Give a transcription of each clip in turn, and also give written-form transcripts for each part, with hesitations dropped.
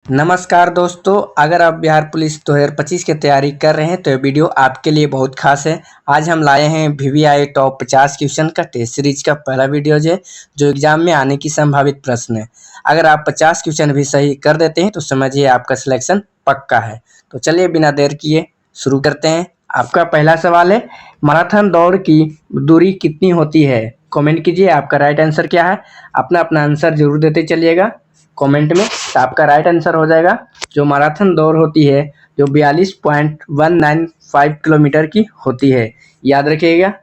नमस्कार दोस्तों, अगर आप बिहार पुलिस 2025 की तैयारी कर रहे हैं तो ये वीडियो आपके लिए बहुत खास है। आज हम लाए हैं वीवीआई टॉप 50 क्वेश्चन का टेस्ट सीरीज का पहला वीडियो जो एग्जाम में आने की संभावित प्रश्न है। अगर आप 50 क्वेश्चन भी सही कर देते हैं तो समझिए आपका सिलेक्शन पक्का है। तो चलिए बिना देर किए शुरू करते हैं। आपका पहला सवाल है, मैराथन दौड़ की दूरी कितनी होती है? कमेंट कीजिए आपका राइट आंसर क्या है। अपना अपना आंसर जरूर देते चलिएगा कमेंट में। तो आपका राइट आंसर हो जाएगा जो मैराथन दौड़ होती है जो 42.195 किलोमीटर की होती है, याद रखिएगा।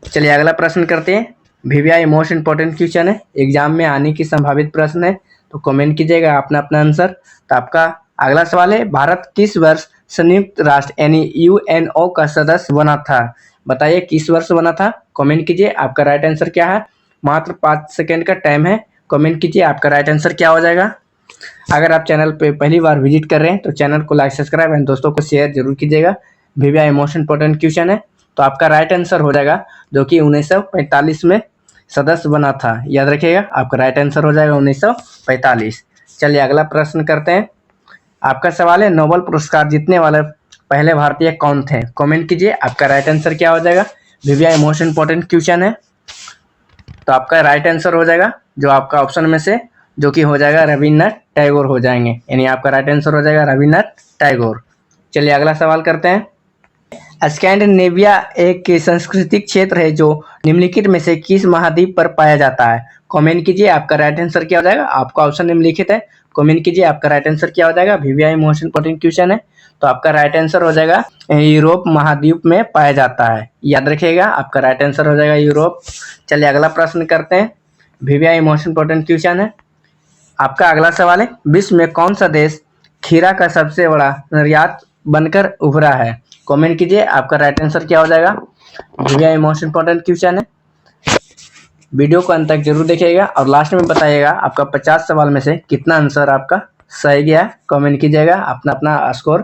चलिए अगला प्रश्न करते हैं। वीवीआई मोस्ट इंपॉर्टेंट क्वेश्चन है, एग्जाम में आने की संभावित प्रश्न है, तो कमेंट कीजिएगा अपना अपना आंसर। तो आपका अगला सवाल है, भारत किस वर्ष संयुक्त राष्ट्र यानी यूएनओ का सदस्य बना था? बताइए किस वर्ष बना था, कमेंट कीजिए आपका राइट आंसर क्या है। मात्र 5 सेकेंड का टाइम है, कमेंट कीजिए आपका राइट आंसर क्या हो जाएगा। अगर आप चैनल पे पहली बार विजिट कर रहे हैं तो चैनल को लाइक सब्सक्राइब एंड दोस्तों को शेयर जरूर कीजिएगा। वीवीआई मोस्ट इंपॉर्टेंट क्वेश्चन है, तो आपका राइट आंसर हो जाएगा जो कि 1945 में सदस्य बना था, याद रखिएगा। आपका राइट आंसर हो जाएगा 1945। चलिए अगला प्रश्न करते हैं। आपका सवाल है, नोबेल पुरस्कार जीतने वाले पहले भारतीय कौन थे? कमेंट कीजिए आपका राइट आंसर क्या हो जाएगा। वीवीआई मोस्ट इंपॉर्टेंट क्वेश्चन है, तो आपका राइट आंसर हो जाएगा जो आपका ऑप्शन में से जो कि हो जाएगा रविन्द्रनाथ टैगोर हो जाएंगे, यानी आपका राइट आंसर हो जाएगा रविन्द्रनाथ टैगोर। चलिए अगला सवाल करते हैं। स्कैंडिनेविया एक सांस्कृतिक क्षेत्र है जो निम्नलिखित में से किस महाद्वीप पर पाया जाता है? कमेंट कीजिए आपका राइट आंसर क्या हो जाएगा। आपका ऑप्शन निम्नलिखित है, कमेंट कीजिए आपका राइट आंसर क्या हो जाएगा। वीवीआई मोस्ट इंपॉर्टेंट क्वेश्चन है, तो आपका राइट आंसर हो जाएगा यूरोप महाद्वीप में पाया जाता है, याद रखिएगा। आपका राइट आंसर हो जाएगा यूरोप। चलिए अगला प्रश्न करते हैं। वीवीआई मोस्ट इंपॉर्टेंट क्वेश्चन है, आपका अगला सवाल है, विश्व में कौन सा देश खीरा का सबसे बड़ा निर्यात बनकर उभरा है? कमेंट कीजिए आपका राइट आंसर क्या हो जाएगा। वीवीआई मोस्ट इंपॉर्टेंट क्वेश्चन है, वीडियो को अंत तक जरूर देखिएगा और लास्ट में बताइएगा आपका 50 सवाल में से कितना आंसर आपका सही गया है। कमेंट कीजिएगा अपना अपना स्कोर।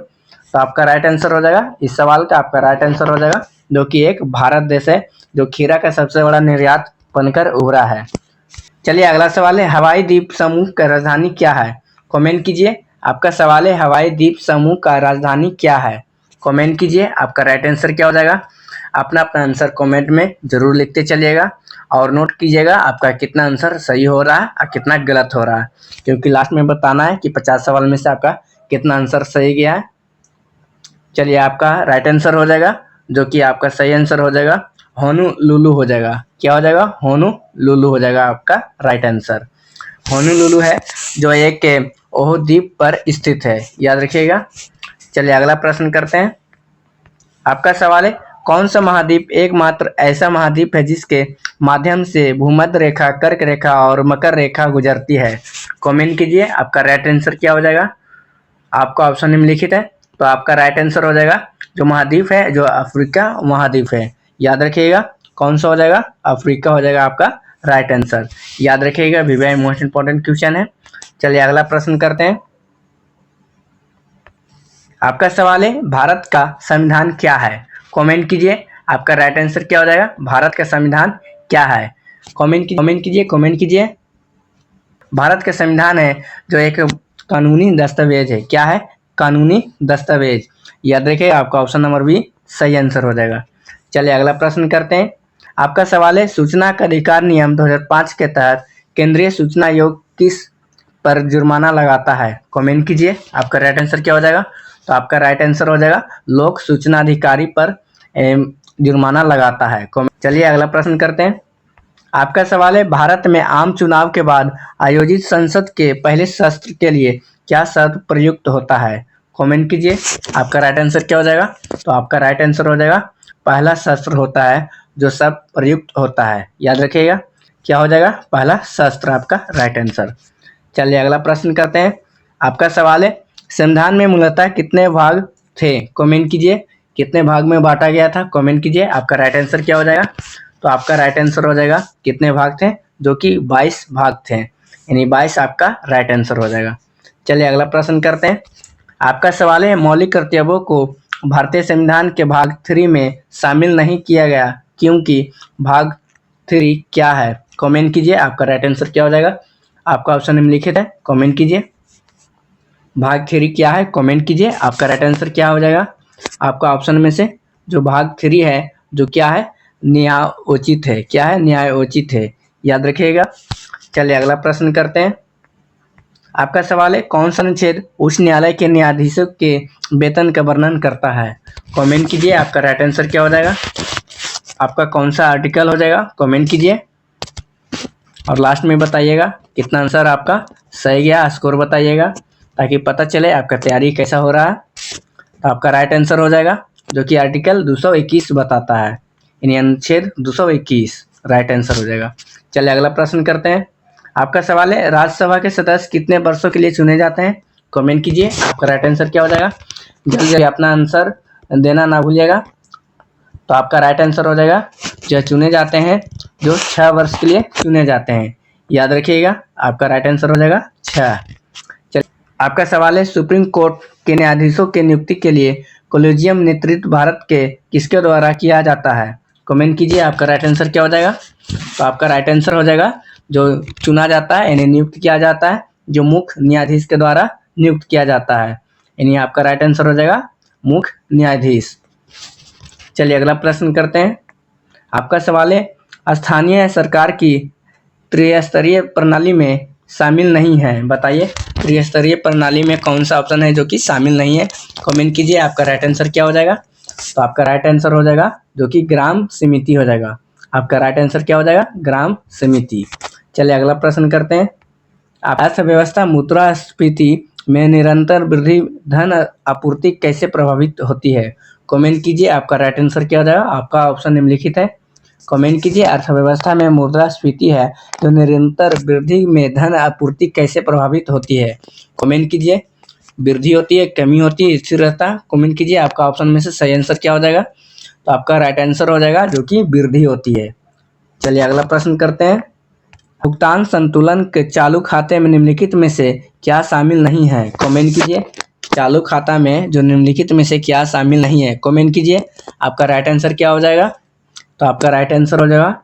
तो आपका राइट आंसर हो जाएगा इस सवाल का, आपका राइट आंसर हो जाएगा जो कि एक भारत देश है जो खीरा का सबसे बड़ा निर्यात बनकर उभरा है। चलिए अगला सवाल है, हवाई द्वीप समूह का राजधानी क्या है? कमेंट कीजिए आपका सवाल है, हवाई द्वीप समूह का राजधानी क्या है? कमेंट कीजिए आपका राइट आंसर क्या हो जाएगा। अपना अपना आंसर कमेंट में जरूर लिखते चलिएगा और नोट कीजिएगा आपका कितना आंसर सही हो रहा है और कितना गलत हो रहा है, क्योंकि लास्ट में बताना है कि 50 सवाल में से आपका कितना आंसर सही गया है। चलिए आपका राइट आंसर हो जाएगा जो कि आपका सही आंसर हो जाएगा होनोलुलु हो जाएगा। क्या हो जाएगा? होनोलुलु हो जाएगा आपका राइट आंसर। होनोलुलु है जो एक ओह द्वीप पर स्थित है, याद रखिएगा। चलिए अगला प्रश्न करते हैं। आपका सवाल है, कौन सा महाद्वीप एकमात्र ऐसा महाद्वीप है जिसके माध्यम से भूमध्य रेखा, कर्क रेखा और मकर रेखा गुजरती है? कमेंट कीजिए आपका राइट आंसर क्या हो जाएगा। आपका ऑप्शन निम्नलिखित है, तो आपका राइट आंसर हो जाएगा जो महाद्वीप है जो अफ्रीका महाद्वीप है, याद रखिएगा। कौन सा हो जाएगा? अफ्रीका हो जाएगा आपका राइट आंसर, याद रखिएगा। वीवीआई मोस्ट इंपॉर्टेंट क्वेश्चन है। चलिए अगला प्रश्न करते हैं। आपका सवाल है, भारत का संविधान क्या है? कमेंट कीजिए आपका राइट आंसर क्या हो जाएगा। भारत का संविधान क्या है? कमेंट कीजिए। भारत का संविधान है जो एक कानूनी दस्तावेज है। क्या है? कानूनी दस्तावेज, याद रखिए। आपका ऑप्शन नंबर बी सही आंसर हो जाएगा। चलिए अगला प्रश्न करते हैं। आपका सवाल है, सूचना का अधिकार नियम 2005 के तहत केंद्रीय सूचना आयोग किस पर जुर्माना लगाता है? कमेंट कीजिए आपका राइट आंसर क्या हो जाएगा। तो आपका राइट आंसर हो जाएगा लोक सूचना अधिकारी पर जुर्माना लगाता है। चलिए अगला प्रश्न करते हैं। आपका सवाल है, भारत में आम चुनाव के बाद आयोजित संसद के पहले सत्र के लिए क्या शब्द प्रयुक्त होता है? कमेंट कीजिए आपका राइट आंसर क्या हो जाएगा। तो आपका राइट आंसर हो जाएगा पहला शस्त्र होता है जो शब्द प्रयुक्त होता है, याद रखिएगा। क्या हो जाएगा? पहला शस्त्र आपका राइट आंसर। चलिए अगला प्रश्न करते हैं। आपका सवाल है, संविधान में मूलतः कितने भाग थे? कमेंट कीजिए कितने भाग में बांटा गया था। कमेंट कीजिए आपका राइट आंसर क्या हो जाएगा। तो आपका राइट आंसर हो जाएगा कितने भाग थे, जो कि 22 भाग थे, यानी 22 आपका राइट आंसर हो जाएगा। चलिए अगला प्रश्न करते हैं। आपका सवाल है, मौलिक कर्तव्यों को भारतीय संविधान के भाग 3 में शामिल नहीं किया गया क्योंकि भाग 3 क्या है? कमेंट कीजिए आपका राइट आंसर क्या हो जाएगा। आपका ऑप्शन निम्नलिखित है, कमेंट कीजिए। भाग 3 क्या है कमेंट कीजिए। आपका राइट आंसर क्या हो जाएगा? आपका ऑप्शन में से जो भाग 3 है जो क्या है न्यायोचित है। क्या है? न्यायोचित है, याद रखिएगा। चलिए अगला प्रश्न करते हैं। आपका सवाल है कौन सा अनुच्छेद उच्च न्यायालय के न्यायाधीशों के वेतन का वर्णन करता है? कमेंट कीजिए। आपका राइट आंसर क्या हो जाएगा? आपका कौन सा आर्टिकल हो जाएगा? कमेंट कीजिए और लास्ट में बताइएगा कितना आंसर आपका सही गया, स्कोर बताइएगा ताकि पता चले आपका तैयारी कैसा हो रहा है। तो आपका राइट आंसर हो जाएगा जो कि आर्टिकल 221 बताता है, यानी अनुच्छेद 221 राइट आंसर हो जाएगा। चलिए अगला प्रश्न करते हैं। आपका सवाल है राज्यसभा के सदस्य कितने वर्षों के लिए चुने जाते हैं? कमेंट कीजिए। आपका राइट आंसर क्या हो जाएगा? जल्दी अपना आंसर देना ना भूलिएगा। तो आपका राइट आंसर हो जाएगा जो चुने जाते हैं जो 6 वर्ष के लिए चुने जाते हैं, याद रखिएगा। आपका राइट आंसर हो जाएगा 6। चलिए आपका सवाल है सुप्रीम कोर्ट के न्यायाधीशों के नियुक्ति के लिए कोलेजियम नेतृत्व भारत के किसके द्वारा किया जाता है? कमेंट कीजिए। आपका राइट आंसर क्या हो जाएगा? तो आपका राइट आंसर हो जाएगा जो चुना जाता है यानी नियुक्त किया जाता है जो मुख्य न्यायाधीश के द्वारा नियुक्त किया जाता है, यानी आपका राइट आंसर हो जाएगा मुख्य न्यायाधीश। चलिए अगला प्रश्न करते हैं। आपका सवाल है स्थानीय सरकार की त्रिस्तरीय प्रणाली में शामिल नहीं है, बताइए त्रिस्तरीय प्रणाली में कौन सा ऑप्शन है जो कि शामिल नहीं है? कमेंट कीजिए। आपका राइट आंसर क्या हो जाएगा? तो आपका राइट आंसर हो जाएगा जो कि ग्राम समिति हो जाएगा। आपका राइट आंसर क्या हो जाएगा? ग्राम समिति। चलिए अगला प्रश्न करते हैं। अर्थव्यवस्था मुद्रास्फीति में निरंतर वृद्धि धन आपूर्ति कैसे प्रभावित होती है? कमेंट कीजिए। आपका राइट आंसर क्या हो जाएगा? आपका ऑप्शन निम्नलिखित है, कमेंट कीजिए। अर्थव्यवस्था में मुद्रास्फीति है जो निरंतर वृद्धि में धन आपूर्ति कैसे प्रभावित होती है? कमेंट कीजिए। वृद्धि होती है, कमी होती है, स्थिर रहता है? कमेंट कीजिए। आपका ऑप्शन में से सही आंसर क्या हो जाएगा? तो आपका राइट आंसर हो जाएगा जो कि वृद्धि होती है। चलिए अगला प्रश्न करते हैं। भुगतान संतुलन के चालू खाते में निम्नलिखित में से क्या शामिल नहीं है? कमेंट कीजिए। चालू खाता में जो निम्नलिखित में से क्या शामिल नहीं है? कमेंट कीजिए। आपका राइट आंसर क्या हो जाएगा? तो आपका राइट आंसर हो जाएगा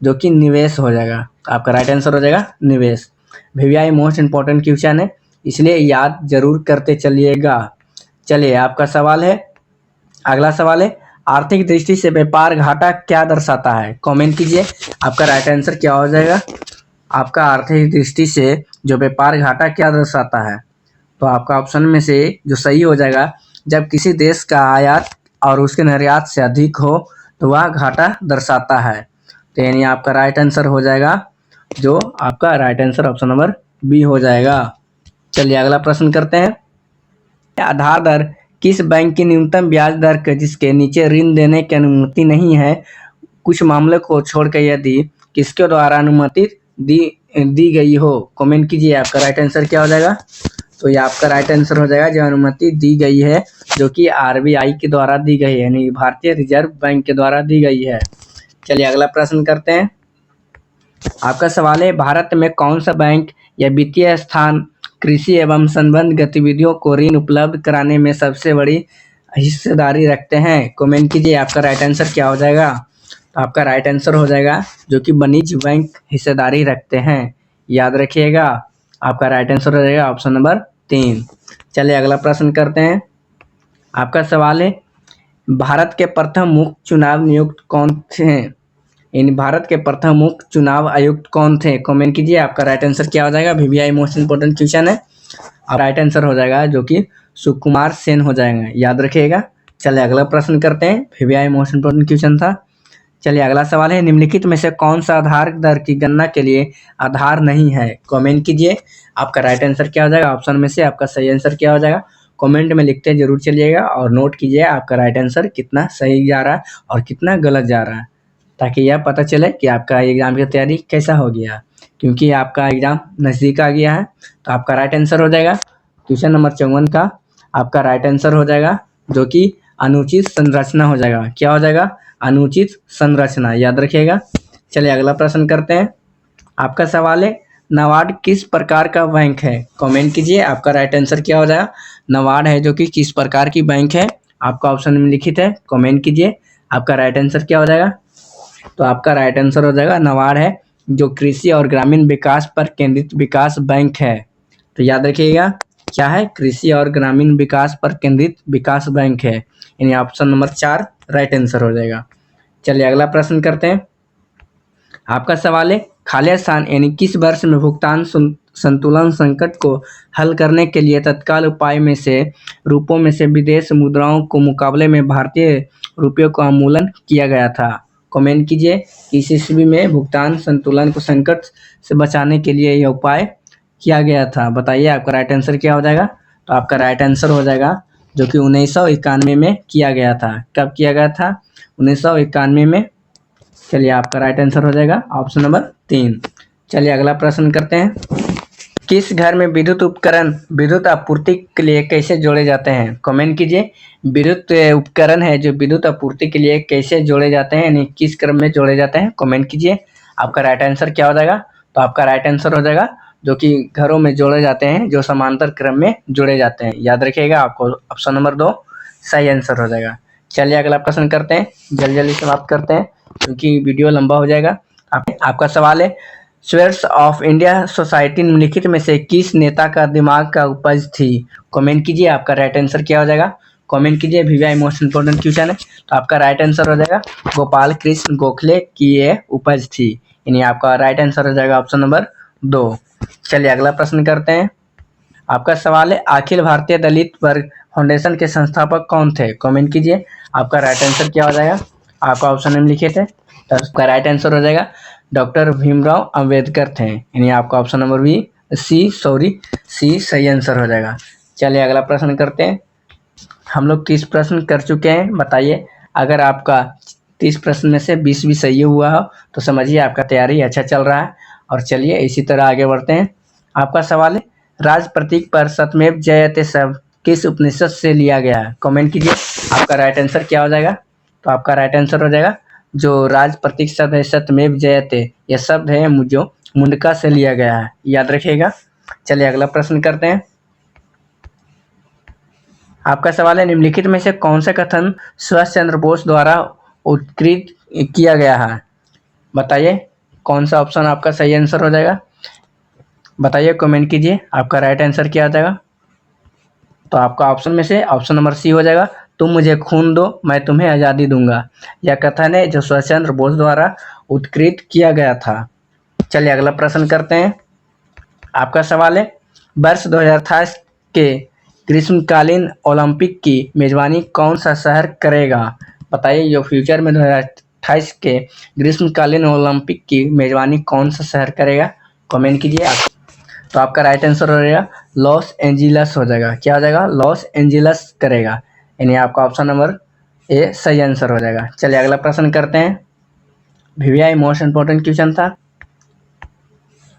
जो कि निवेश हो जाएगा। आपका राइट आंसर हो जाएगा निवेश। भैया ये मोस्ट इंपॉर्टेंट क्वेश्चन है, इसलिए याद जरूर करते चलिएगा। चलिए आपका सवाल है, अगला सवाल है आर्थिक दृष्टि से व्यापार घाटा क्या दर्शाता है? कमेंट कीजिए। आपका राइट आंसर क्या हो जाएगा? आपका आर्थिक दृष्टि से जो व्यापार घाटा क्या दर्शाता है? तो आपका ऑप्शन में से जो सही हो जाएगा जब किसी देश का आयात और उसके निर्यात से अधिक हो तो वह घाटा दर्शाता है। तो यानी आपका राइट आंसर हो जाएगा जो आपका right answer option number B हो जाएगा। चलिए अगला प्रश्न करते हैं। आधार दर किस बैंक की न्यूनतम ब्याज दर के जिसके नीचे ऋण देने की अनुमति नहीं है, कुछ मामलों को छोड़कर यदि किसके द्वारा अनुमति दी गई हो? कमेंट कीजिए। आपका राइट आंसर क्या हो जाएगा? तो ये आपका राइट आंसर हो जाएगा जो अनुमति दी गई है जो कि आरबीआई के द्वारा दी गई है, यानी भारतीय रिजर्व बैंक के द्वारा दी गई है। चलिए अगला प्रश्न करते हैं। आपका सवाल है भारत में कौन सा बैंक या वित्तीय स्थान कृषि एवं संबंध गतिविधियों को ऋण उपलब्ध कराने में सबसे बड़ी हिस्सेदारी रखते हैं? कमेंट कीजिए। आपका राइट आंसर क्या हो जाएगा? तो आपका राइट आंसर हो जाएगा जो कि वाणिज्य बैंक हिस्सेदारी रखते हैं, याद रखिएगा। आपका राइट आंसर हो जाएगा ऑप्शन नंबर 3। चलिए अगला प्रश्न करते हैं। आपका सवाल है भारत के प्रथम मुख्य चुनाव नियुक्त कौन थे? इन भारत के प्रथम मुख्य चुनाव आयुक्त कौन थे? कमेंट कीजिए। आपका राइट आंसर क्या हो जाएगा? VVI मोस्ट इंपोर्टेंट क्वेश्चन है और राइट आंसर हो जाएगा जो कि सुकुमार सेन हो जाएगा, याद रखिएगा। चलिए अगला प्रश्न करते हैं। VVI मोस्ट इंपोर्टेंट क्वेश्चन था। चलिए अगला सवाल है निम्नलिखित में से कौन सा आधार दर की गणना के लिए आधार नहीं है? कमेंट कीजिए। आपका राइट आंसर क्या हो जाएगा? ऑप्शन में से आपका सही आंसर क्या हो जाएगा? कमेंट में लिखते जरूर चलिएगा और नोट कीजिए आपका राइट आंसर कितना सही जा रहा है और कितना गलत जा रहा है, ताकि यह पता चले कि आपका एग्जाम की तैयारी कैसा हो गया। क्योंकि आपका एग्जाम नज़दीक आ गया है तो आपका राइट आंसर हो जाएगा क्वेश्चन नंबर 54 का आपका राइट आंसर हो जाएगा जो कि अनुचित संरचना हो जाएगा। क्या हो जाएगा? अनुचित संरचना, याद रखिएगा। चलिए अगला प्रश्न करते हैं। आपका सवाल है नाबार्ड किस प्रकार का बैंक है? कमेंट कीजिए। आपका राइट आंसर क्या हो जाएगा? नाबार्ड है जो कि किस प्रकार की बैंक है? आपका ऑप्शन में लिखित है, कमेंट कीजिए। आपका राइट आंसर क्या हो जाएगा? तो आपका राइट आंसर हो जाएगा नाबार्ड है जो कृषि और ग्रामीण विकास पर केंद्रित विकास बैंक है, तो याद रखिएगा। क्या है? कृषि और ग्रामीण विकास पर केंद्रित विकास बैंक है, यानी ऑप्शन नंबर 4 राइट आंसर हो जाएगा। चलिए अगला प्रश्न करते हैं। आपका सवाल है खालिद स्थान यानी किस वर्ष में भुगतान संतुलन संकट को हल करने के लिए तत्काल उपाय में से रूपों में से विदेश मुद्राओं को मुकाबले में भारतीय रुपये का उन्मूलन किया गया था? कमेंट कीजिए किस ईस्वी में भुगतान संतुलन को संकट से बचाने के लिए यह उपाय किया गया था? बताइए आपका राइट आंसर क्या हो जाएगा? तो आपका राइट आंसर हो जाएगा जो कि 1991 में किया गया था। कब किया गया था? 1991 में। चलिए आपका राइट आंसर हो जाएगा ऑप्शन नंबर 3। चलिए अगला प्रश्न करते हैं। किस घर में विद्युत उपकरण विद्युत आपूर्ति के लिए कैसे जोड़े जाते हैं? कमेंट कीजिए विद्युत उपकरण है जो विद्युत आपूर्ति के लिए कैसे जोड़े जाते हैं, यानी किस क्रम में जोड़े जाते हैं? कमेंट कीजिए आपका राइट आंसर क्या हो जाएगा? तो आपका राइट आंसर हो जाएगा जो कि घरों में जोड़े जाते हैं, जो समांतर क्रम में जोड़े जाते हैं। याद रखिएगा आपको ऑप्शन नंबर 2 सही आंसर हो जाएगा। चलिए अगला प्रश्न करते हैं, जल्दी जल्दी समाप्त करते हैं क्योंकि वीडियो लंबा हो जाएगा। आपका सवाल है स्वेट्स ऑफ इंडिया सोसाइटी निम्नलिखित में से किस नेता का दिमाग का उपज थी? कमेंट कीजिए आपका राइट आंसर क्या हो जाएगा? कमेंट कीजिए वीवीआई मोस्ट इंपोर्टेंट क्वेश्चन है। तो आपका राइट आंसर हो जाएगा गोपाल कृष्ण गोखले की ये उपज थी, यानी आपका राइट आंसर हो जाएगा ऑप्शन नंबर 2। चलिए अगला प्रश्न करते हैं। आपका सवाल है अखिल भारतीय दलित वर्ग फाउंडेशन के संस्थापक कौन थे? कमेंट कीजिए आपका राइट आंसर क्या हो जाएगा? आपका ऑप्शन में लिखे थे, तो उसका राइट आंसर हो जाएगा डॉक्टर भीमराव अंबेडकर थे, यानी आपका ऑप्शन नंबर बी सी सही आंसर हो जाएगा। चलिए अगला प्रश्न करते हैं। हम लोग 30 प्रश्न कर चुके हैं। बताइए अगर आपका 30 प्रश्न में से 20 भी सही हुआ हो तो समझिए आपका तैयारी अच्छा चल रहा है। और चलिए इसी तरह आगे बढ़ते हैं। आपका सवाल है राज प्रतीक पर सत्यमेव जयते शब्द किस उपनिषद से लिया गया है? कमेंट कीजिए आपका राइट आंसर क्या हो जाएगा? तो आपका राइट आंसर हो जाएगा जो राज प्रतीक शब्द है सत्यमेव जयते, यह शब्द है जो मुंडका से लिया गया है। याद रखिएगा। चलिए अगला प्रश्न करते हैं। आपका सवाल है निम्नलिखित में से कौन सा कथन सुभाष चंद्र बोस द्वारा उत्कृत किया गया है? बताइए कौन सा ऑप्शन आपका सही आंसर हो जाएगा? बताइए कमेंट कीजिए आपका राइट आंसर क्या आ जाएगा? तो आपका ऑप्शन में से ऑप्शन नंबर सी हो जाएगा तुम मुझे खून दो मैं तुम्हें आज़ादी दूंगा। यह कथन है जो सुभाष चंद्र बोस द्वारा उत्कृत किया गया था। चलिए अगला प्रश्न करते हैं। आपका सवाल है वर्ष 2028 के ग्रीष्मकालीन ओलंपिक की मेजबानी कौन सा शहर करेगा? बताइए जो फ्यूचर में 2028 के ग्रीष्मकालीन ओलंपिक की मेजबानी कौन सा शहर करेगा? कमेंट कीजिए आप। तो आपका राइट आंसर हो जाएगा लॉस एंजिलस हो जाएगा। क्या हो जाएगा? लॉस एंजिलस करेगा, यानी आपका ऑप्शन नंबर ए सही आंसर हो जाएगा। चलिए अगला प्रश्न करते हैं। वीवीआई मोस्ट इंपोर्टेंट क्वेश्चन था।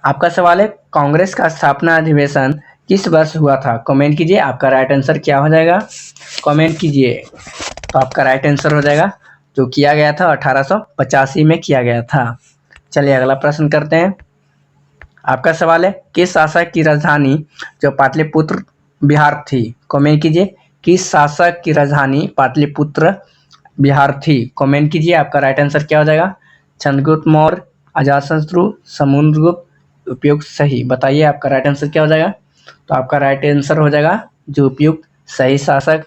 आपका सवाल है कांग्रेस का स्थापना अधिवेशन किस वर्ष हुआ था? कमेंट कीजिए आपका राइट आंसर क्या हो जाएगा? कमेंट कीजिए। तो आपका राइट आंसर हो जाएगा जो किया गया था 1885 में किया गया था। चलिए अगला प्रश्न करते हैं। आपका सवाल है किस शासक की राजधानी जो पाटलिपुत्र बिहार थी? कमेंट कीजिए किस शासक की राजधानी पाटलिपुत्र बिहार थी? कमेंट कीजिए आपका राइट आंसर क्या हो जाएगा? चंद्रगुप्त मौर्य, अजातशत्रु, समुद्रगुप्त। उपयुक्त सही। बताइए आपका राइट आंसर क्या हो जाएगा? तो आपका राइट आंसर हो जाएगा जो उपयुक्त सही शासक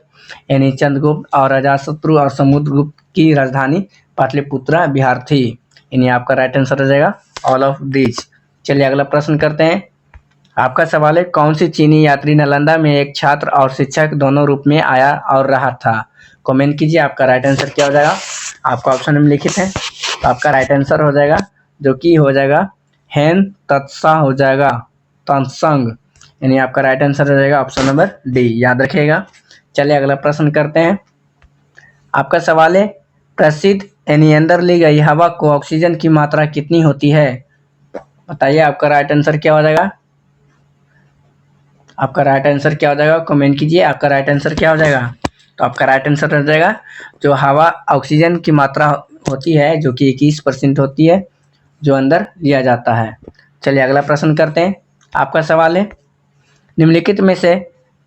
यानी चंद्रगुप्त और अजातशत्रु और समुद्रगुप्त की राजधानी पाटलिपुत्र बिहार थी, यानी आपका राइट आंसर हो जाएगा ऑल ऑफ दीज। चलिए अगला प्रश्न करते हैं। आपका सवाल है कौन सी चीनी यात्री नालंदा में एक छात्र और शिक्षक दोनों रूप में आया और रहा था? कमेंट कीजिए आपका राइट आंसर क्या हो जाएगा? आपका ऑप्शन में लिखित है, तो आपका राइट आंसर हो जाएगा जो कि हो जाएगा हेन तत्सा हो जाएगा तत्संग, यानी आपका राइट आंसर हो जाएगा ऑप्शन नंबर डी। याद रखिएगा। चलिए अगला प्रश्न करते हैं। आपका सवाल है प्रसिद्ध यानी अंदर ली गई हवा को ऑक्सीजन की मात्रा कितनी होती है? बताइए आपका राइट आंसर क्या हो जाएगा? आपका राइट आंसर क्या हो जाएगा? कमेंट कीजिए आपका राइट आंसर क्या हो जाएगा? तो आपका राइट आंसर हो जाएगा जो हवा ऑक्सीजन की मात्रा होती है जो कि 21% होती है जो अंदर लिया जाता है। चलिए अगला प्रश्न करते हैं। आपका सवाल है निम्नलिखित में से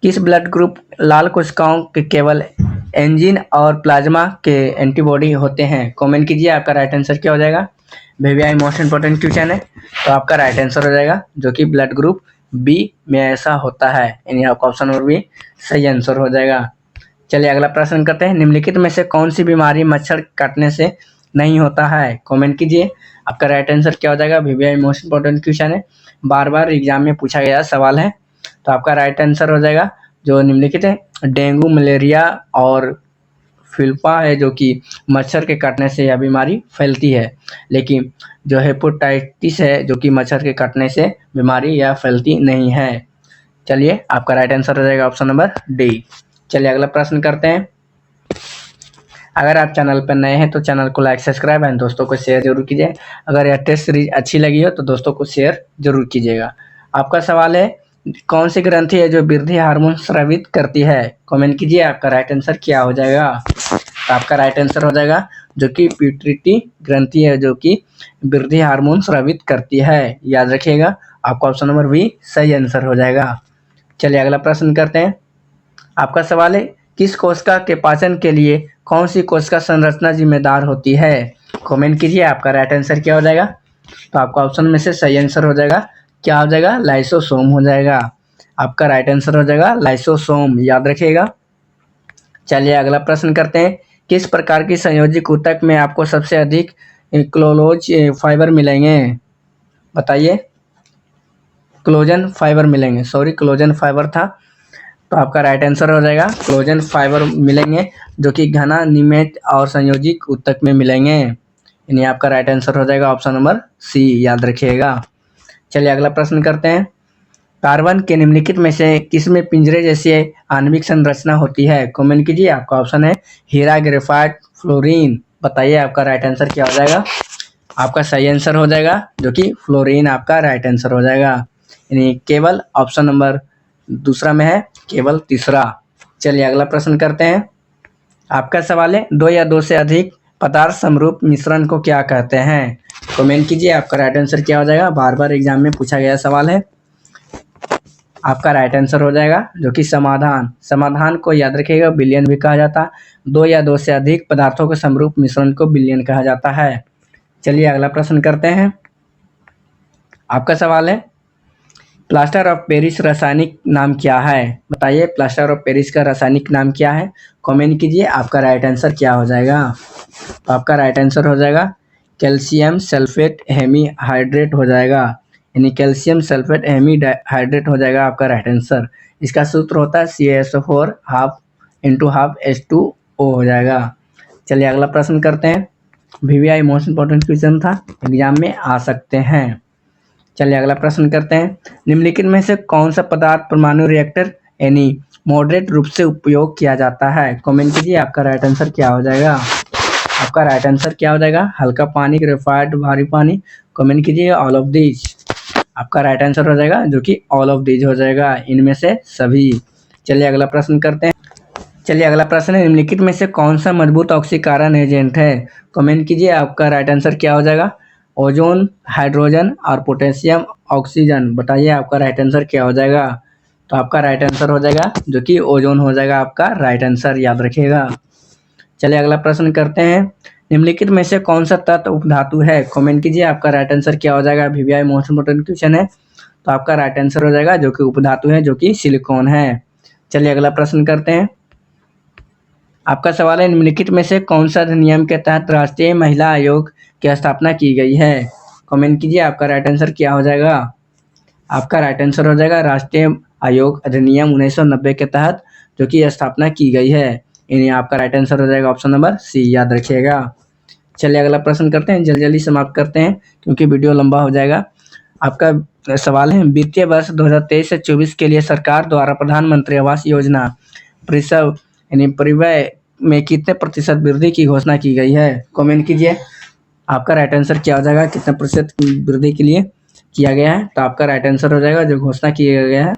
किस ब्लड ग्रुप लाल कोशिकाओं के केवल एंजिन और प्लाज्मा के एंटीबॉडी होते हैं? कमेंट कीजिए आपका राइट आंसर क्या हो जाएगा? वीवीआई मोस्ट इंपोर्टेंट क्वेश्चन है, तो आपका राइट आंसर हो जाएगा जो कि ब्लड ग्रुप बी में ऐसा होता है, यानी आपका ऑप्शन नंबर बी सही आंसर हो जाएगा। चलिए अगला प्रश्न करते हैं, निम्नलिखित में से कौन सी बीमारी मच्छर काटने से नहीं होता है, कमेंट कीजिए। आपका राइट आंसर क्या हो जाएगा। वीवीआई मोस्ट इंपॉर्टेंट क्वेश्चन है, बार बार एग्जाम में पूछा गया सवाल है। तो आपका राइट आंसर हो जाएगा जो निम्नलिखित है, डेंगू, मलेरिया और फिल्पा है, जो कि मच्छर के काटने से यह बीमारी फैलती है। लेकिन जो हेपेटाइटिस है, जो कि मच्छर के काटने से बीमारी यह फैलती नहीं है। चलिए आपका राइट आंसर हो जाएगा ऑप्शन नंबर डी। चलिए अगला प्रश्न करते हैं। अगर आप चैनल पर नए हैं तो चैनल को लाइक, सब्सक्राइब एंड दोस्तों को शेयर जरूर कीजिए। अगर यह टेस्ट सीरीज अच्छी लगी हो तो दोस्तों को शेयर जरूर कीजिएगा। आपका सवाल है, कौन सी ग्रंथि है जो वृद्धि हार्मोन स्रावित करती है, कमेंट कीजिए। आपका राइट आंसर क्या हो जाएगा। तो आपका राइट आंसर हो जाएगा जो कि पिट्यूटरी ग्रंथि है, जो कि वृद्धि हार्मोन स्रावित करती है। याद रखिएगा, आपका ऑप्शन नंबर बी सही आंसर हो जाएगा। चलिए अगला प्रश्न करते हैं। आपका सवाल है, किस कोशिका के पाचन के लिए कौन सी कोशिका संरचना जिम्मेदार होती है, कमेंट कीजिए। आपका राइट आंसर क्या हो जाएगा। तो आपका ऑप्शन में से सही आंसर हो जाएगा, क्या हो जाएगा, लाइसोसोम हो जाएगा। आपका राइट आंसर हो जाएगा लाइसोसोम, याद रखिएगा। चलिए अगला प्रश्न करते हैं, किस प्रकार की संयोजित ऊतक में आपको सबसे अधिक क्लोलोज फाइबर मिलेंगे, बताइए। क्लोजन फाइबर मिलेंगे, सॉरी क्लोजन फाइबर था। तो आपका राइट आंसर हो जाएगा क्लोजन फाइबर मिलेंगे, जो कि घना, नियमित और संयोजित ऊतक में मिलेंगे, यानी आपका राइट आंसर हो जाएगा ऑप्शन नंबर सी, याद रखिएगा। चलिए अगला प्रश्न करते हैं, कार्बन के निम्नलिखित में से किसमें पिंजरे जैसी आणविक संरचना होती है, कमेंट कीजिए। आपका ऑप्शन है हीरा, ग्रेफाइट, फ्लोरीन, बताइए आपका राइट आंसर क्या हो जाएगा। आपका सही आंसर हो जाएगा जो कि फ्लोरीन आपका राइट आंसर हो जाएगा, यानी केवल ऑप्शन नंबर दूसरा में है, केवल तीसरा। चलिए अगला प्रश्न करते हैं। आपका सवाल है, दो या दो से अधिक पदार्थ समरूप मिश्रण को क्या कहते हैं, कमेंट कीजिए। आपका राइट आंसर क्या हो जाएगा, बार बार एग्जाम में पूछा गया सवाल है। आपका राइट आंसर हो जाएगा जो कि समाधान। समाधान को याद रखिएगा बिलियन भी कहा जाता है। दो या दो से अधिक पदार्थों के समरूप मिश्रण को बिलियन कहा जाता है। चलिए अगला प्रश्न करते हैं। आपका सवाल है, प्लास्टर ऑफ पेरिस रासायनिक नाम क्या है, बताइए। प्लास्टर ऑफ पेरिस का रासायनिक नाम क्या है, कमेंट कीजिए। आपका राइट आंसर क्या हो जाएगा। तो आपका राइट आंसर हो जाएगा कैल्शियम सल्फेट हेमीहाइड्रेट हो जाएगा, यानी कैल्शियम सल्फेट हेमीहाइड्रेट हो जाएगा आपका राइट आंसर। इसका सूत्र होता है CaSO4 half into half H2O हो जाएगा। चलिए अगला प्रश्न करते हैं। VVI मोस्ट इंपॉर्टेंट क्वेश्चन था, एग्जाम में आ सकते हैं। चलिए अगला प्रश्न करते हैं। निम्नलिखित में से कौन सा पदार्थ परमाणु रिएक्टर यानी मॉडरेट रूप से उपयोग किया जाता है, कमेंट कीजिए। आपका राइट आंसर क्या हो जाएगा। आपका राइट आंसर क्या हो जाएगा, हल्का पानी, ग्रेफाइट, भारी पानी, कमेंट कीजिए ऑल ऑफ दीज। आपका राइट आंसर हो जाएगा जो कि ऑल ऑफ दीज हो जाएगा, इनमें से सभी। चलिए अगला प्रश्न करते हैं। चलिए अगला प्रश्न है, निम्नलिखित में से कौन सा मजबूत ऑक्सीकरण एजेंट है, कमेंट कीजिए। आपका राइट आंसर क्या हो जाएगा, ओजोन, हाइड्रोजन और पोटेशियम ऑक्सीजन, बताइए आपका राइट आंसर क्या हो जाएगा। तो आपका राइट आंसर हो जाएगा जो कि ओजोन हो जाएगा आपका राइट आंसर, याद रखिएगा। चलिए अगला प्रश्न करते हैं। निम्नलिखित में से कौन सा तत्व उपधातु है, कमेंट कीजिए। आपका राइट आंसर क्या हो जाएगा। VVI मोस्ट इंपोर्टेंट क्वेश्चन है, तो आपका राइट आंसर हो जाएगा जो कि उपधातु है, जो कि सिलिकॉन है। चलिए अगला प्रश्न करते हैं। आपका सवाल है, निम्नलिखित में से कौन सा अधिनियम के तहत राष्ट्रीय महिला आयोग की स्थापना की गई है, कमेंट कीजिए। आपका राइट आंसर क्या हो जाएगा। आपका राइट आंसर हो जाएगा राष्ट्रीय आयोग अधिनियम 1990 के तहत जो कि स्थापना की गई है, यानी आपका राइट आंसर हो जाएगा ऑप्शन नंबर सी, याद रखिएगा। चलिए अगला प्रश्न करते हैं, जल्दी जल्दी समाप्त करते हैं क्योंकि वीडियो लंबा हो जाएगा। आपका सवाल है, वित्तीय वर्ष 2023 से 24 के लिए सरकार द्वारा प्रधानमंत्री आवास योजना परिसव यानी परिव्यय में कितने प्रतिशत वृद्धि की घोषणा की गई है, कमेंट कीजिए। आपका राइट आंसर क्या हो जाएगा, कितने प्रतिशत की वृद्धि के लिए किया गया है। तो आपका राइट आंसर हो जाएगा जो घोषणा किया गया है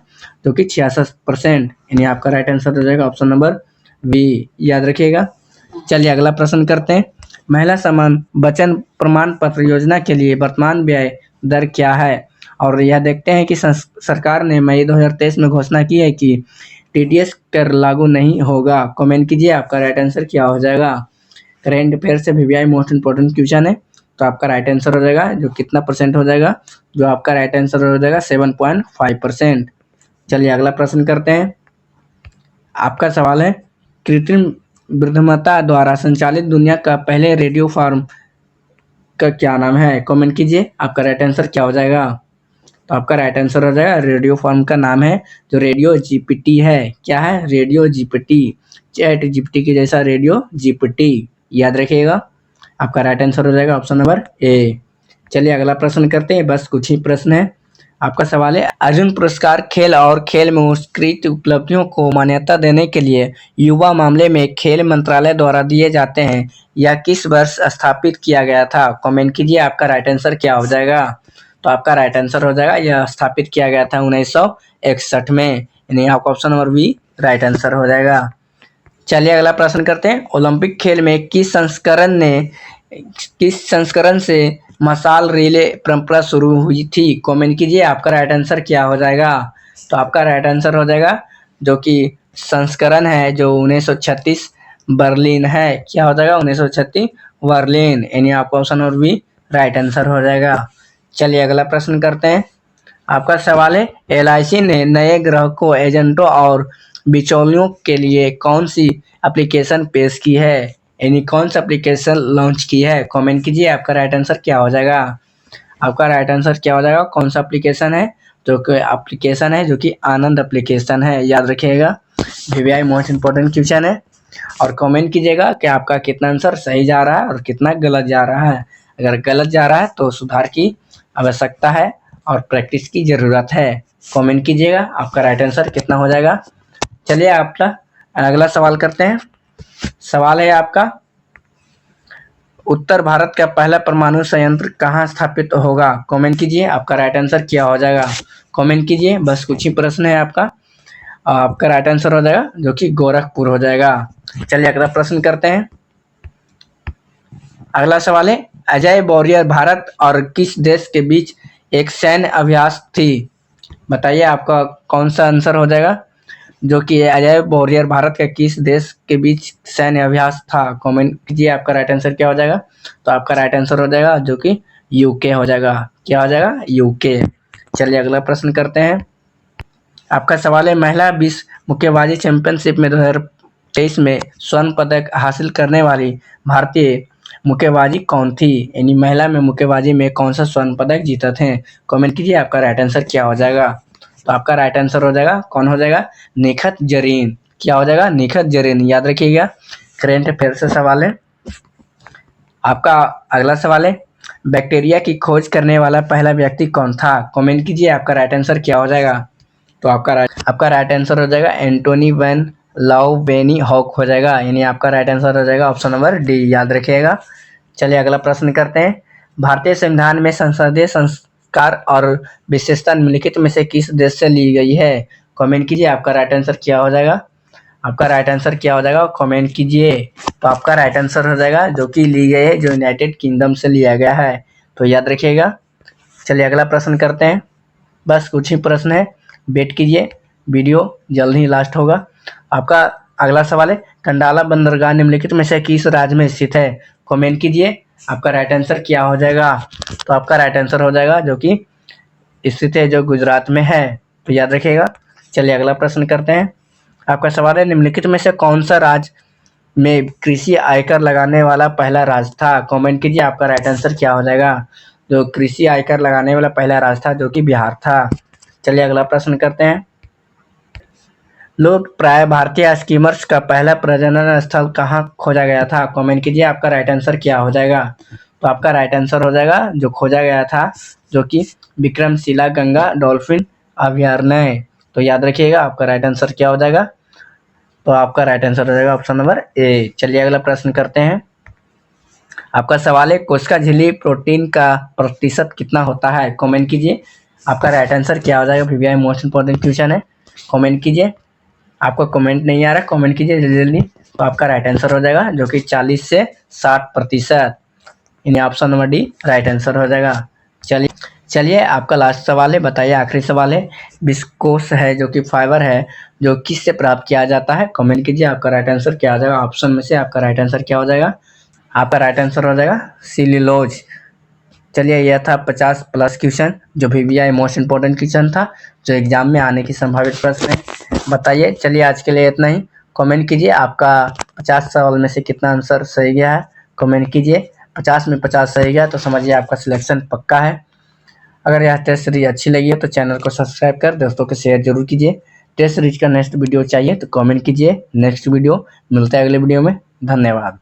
जो कि 66%, यानी आपका राइट आंसर हो जाएगा ऑप्शन नंबर बी, याद रखिएगा। चलिए अगला प्रश्न करते हैं। महिला समान वचन प्रमाण पत्र योजना के लिए वर्तमान व्यय दर क्या है, और यह देखते हैं कि सरकार ने मई 2023 में घोषणा की है कि TDS कर लागू नहीं होगा, कमेंट कीजिए। आपका राइट आंसर क्या हो जाएगा। करेंट अफेयर से VVI मोस्ट इंपोर्टेंट क्वेश्चन है, तो आपका राइट आंसर हो जाएगा जो कितना परसेंट हो जाएगा, जो आपका राइट आंसर हो जाएगा 7.5%। चलिए अगला प्रश्न करते हैं। आपका सवाल है कृत्रिम बुद्धिमत्ता द्वारा संचालित दुनिया का पहले रेडियो फार्म का क्या नाम है? कमेंट कीजिए आपका राइट आंसर क्या हो जाएगा। तो आपका राइट आंसर हो जाएगा रेडियो फार्म का नाम है जो रेडियो जीपीटी है। क्या है? रेडियो जीपीटी, चैट जीपीटी के जैसा रेडियो जीपीटी, याद रखिएगा। आपका राइट आंसर हो जाएगा ऑप्शन नंबर ए। चलिए अगला प्रश्न करते हैं, बस कुछ ही प्रश्न है। आपका सवाल है अर्जुन पुरस्कार खेल और खेल में उत्कृष्ट उपलब्धियों को मान्यता देने के लिए युवा मामले में खेल मंत्रालय द्वारा दिए जाते हैं। यह किस वर्ष स्थापित किया गया था? कमेंट कीजिए आपका राइट आंसर क्या हो जाएगा। तो आपका राइट आंसर हो जाएगा यह स्थापित किया गया था 1961 में, यानी आपका option number B right answer हो जाएगा। चलिए अगला प्रश्न करते हैं। ओलंपिक खेल में किस संस्करण से मशाल रिले परंपरा शुरू हुई थी? कमेंट कीजिए आपका राइट आंसर क्या हो जाएगा। तो आपका राइट आंसर हो जाएगा जो कि संस्करण है जो 1936 बर्लिन है। क्या हो जाएगा? 1936 बर्लिन, यानी आपका option number B right answer हो जाएगा। चलिए अगला प्रश्न करते हैं। आपका सवाल है एलआईसी ने नए ग्राहकों, एजेंटों और बिचौलियों के लिए कौन सी एप्लीकेशन पेश की है, यानी कौन सा एप्लीकेशन लॉन्च की है? कमेंट कीजिए आपका राइट आंसर क्या हो जाएगा। आपका राइट आंसर क्या हो जाएगा? कौन सा एप्लीकेशन है? जो कि एप्लीकेशन है जो कि आनंद एप्लीकेशन है, याद रखिएगा। वीवीआई मोस्ट इंपॉर्टेंट क्वेश्चन है। और कमेंट कीजिएगा कि आपका कितना आंसर सही जा रहा है और कितना गलत जा रहा है। अगर गलत जा रहा है तो सुधार की आवश्यकता है और प्रैक्टिस की ज़रूरत है। कमेंट कीजिएगा आपका राइट आंसर कितना हो जाएगा। चलिए आपका अगला सवाल करते हैं। सवाल है आपका उत्तर भारत का पहला परमाणु संयंत्र कहाँ स्थापित होगा? कमेंट कीजिए आपका राइट आंसर क्या हो जाएगा। कमेंट कीजिए, बस कुछ ही प्रश्न है आपका। आपका राइट आंसर हो जाएगा जो कि गोरखपुर हो जाएगा। चलिए अगला प्रश्न करते हैं। अगला सवाल है अजय वॉरियर भारत और किस देश के बीच एक सैन्य अभ्यास थी? बताइए आपका कौन सा आंसर हो जाएगा। जो कि अजय वॉरियर भारत का किस देश के बीच सैन्य अभ्यास था? कमेंट कीजिए आपका राइट आंसर क्या हो जाएगा। तो आपका राइट आंसर हो जाएगा जो कि यूके हो जाएगा। क्या हो जाएगा? यूके। चलिए अगला प्रश्न करते हैं। आपका सवाल है महिला विश्व मुक्केबाजी चैंपियनशिप में 2023 में स्वर्ण पदक हासिल करने वाली भारतीय मुक्केबाजी कौन थी, यानी महिला में मुक्केबाजी में कौन सा स्वर्ण पदक जीता थे? कमेंट कीजिए आपका राइट आंसर क्या हो जाएगा। तो आपका राइट आंसर हो जाएगा कौन हो जाएगा? निखत जरीन। क्या हो जाएगा? निखत जरीन, याद रखिएगा। करेंट अफेयर से सवाल है। आपका अगला सवाल है बैक्टीरिया की खोज करने वाला पहला व्यक्ति कौन था? कमेंट कीजिए आपका राइट आंसर क्या हो जाएगा। तो आपका राइट आंसर हो जाएगा एंटोनी वैन लाउवेनिहॉक हो जाएगा, यानी आपका राइट आंसर हो जाएगा ऑप्शन नंबर डी, याद रखिएगा। चलिए अगला प्रश्न करते हैं। भारतीय संविधान में संसदीय संस्कार और विशेषता निम्नलिखित में से किस देश से ली गई है? कमेंट कीजिए आपका राइट आंसर क्या हो जाएगा। आपका राइट आंसर क्या हो जाएगा, कमेंट कीजिए। तो आपका राइट आंसर हो जाएगा जो कि ली गई है, जो यूनाइटेड किंगडम से लिया गया है, तो याद रखिएगा। चलिए अगला प्रश्न करते हैं। बस कुछ ही प्रश्न है, वेट कीजिए, वीडियो जल्द ही लास्ट होगा। आपका अगला सवाल है कंडाला बंदरगाह निम्नलिखित में से किस राज्य में स्थित है? कमेंट कीजिए आपका राइट आंसर क्या हो जाएगा। तो आपका राइट आंसर हो जाएगा जो कि स्थित है, जो गुजरात में है, तो याद रखिएगा। चलिए अगला प्रश्न करते हैं। आपका सवाल है निम्नलिखित में से कौन सा राज्य में कृषि आयकर लगाने वाला पहला राज्य था? कमेंट कीजिए आपका राइट आंसर क्या हो जाएगा। जो कृषि आयकर लगाने वाला पहला राज्य था जो कि बिहार था। चलिए अगला प्रश्न करते हैं। लोग प्राय भारतीय स्कीमर्स का पहला प्रजनन स्थल कहाँ खोजा गया था? कमेंट कीजिए आपका राइट आंसर क्या हो जाएगा। तो आपका राइट आंसर हो जाएगा जो खोजा गया था जो कि विक्रमशिला गंगा डॉल्फिन अभयारण्य, तो याद रखिएगा आपका राइट आंसर क्या हो जाएगा। तो आपका राइट आंसर हो जाएगा ऑप्शन नंबर ए। चलिए अगला प्रश्न करते हैं। आपका सवाल है कोशिका झिल्ली प्रोटीन का प्रतिशत कितना होता है? कमेंट कीजिए आपका राइट आंसर क्या हो जाएगा। वीवीआई मोस्ट इंपॉर्टेंट क्वेश्चन है, कमेंट कीजिए। आपको कमेंट नहीं आ रहा, कमेंट कीजिए जल्दी जल्दी। तो आपका राइट आंसर हो जाएगा जो कि 40 से 60%, यानी option number D right answer हो जाएगा। चलिए आपका लास्ट सवाल है, बताइए आखिरी सवाल है। विस्कोस है जो कि फाइबर है जो किससे प्राप्त किया जाता है? कमेंट कीजिए आपका राइट आंसर क्या आ जाएगा। ऑप्शन में से आपका राइट आंसर क्या हो जाएगा। आपका राइट आंसर हो जाएगा सेल्यूलोज, चलिए यह था 50 प्लस क्वेश्चन जो VVI मोस्ट इम्पोर्टेंट क्वेश्चन था, जो एग्जाम में आने की संभावित प्रश्न है। बताइए, चलिए आज के लिए इतना ही। कमेंट कीजिए आपका 50 सवाल में से कितना आंसर सही गया है। कमेंट कीजिए, 50 में 50 सही गया तो समझिए आपका सिलेक्शन पक्का है। अगर यह टेस्ट सीरीज अच्छी लगी है तो चैनल को सब्सक्राइब कर दोस्तों को शेयर जरूर कीजिए। टेस्ट सीरीज का नेक्स्ट वीडियो चाहिए तो कमेंट कीजिए। नेक्स्ट वीडियो मिलता है अगले वीडियो में। धन्यवाद।